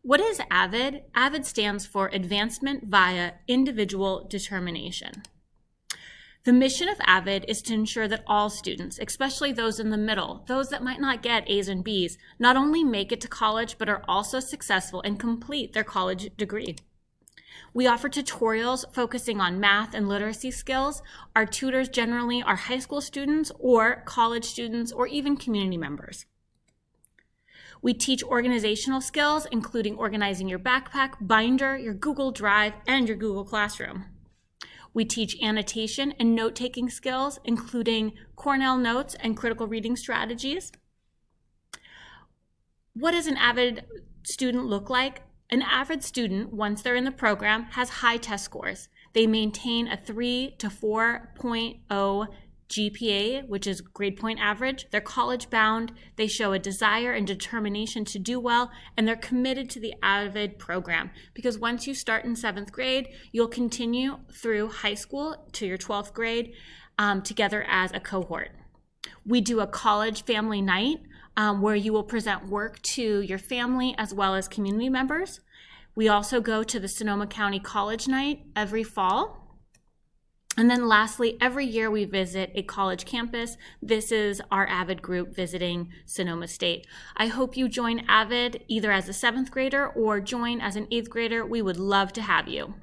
What is AVID? AVID stands for Advancement via Individual Determination. The mission of AVID is to ensure that all students, especially those in the middle, those that might not get A's and B's, not only make it to college, but are also successful and complete their college degree. We offer tutorials focusing on math and literacy skills. Our tutors generally are high school students or college students or even community members. We teach organizational skills, including organizing your backpack, binder, your Google Drive, and your Google Classroom. We teach annotation and note-taking skills, including Cornell notes and critical reading strategies. What does an AVID student look like? An AVID student, once they're in the program, has high test scores. They maintain a 3 to 4.0 GPA, which is grade point average. They're college bound. They show a desire and determination to do well, and they're committed to the AVID program, because once you start in 7th grade, you'll continue through high school to your 12th grade together as a cohort. We do a college family night where you will present work to your family as well as community members. We also go to the Sonoma County College Night every fall. And then lastly, every year we visit a college campus. This is our AVID group visiting Sonoma State. I hope you join AVID either as a 7th grader or join as an 8th grader. We would love to have you.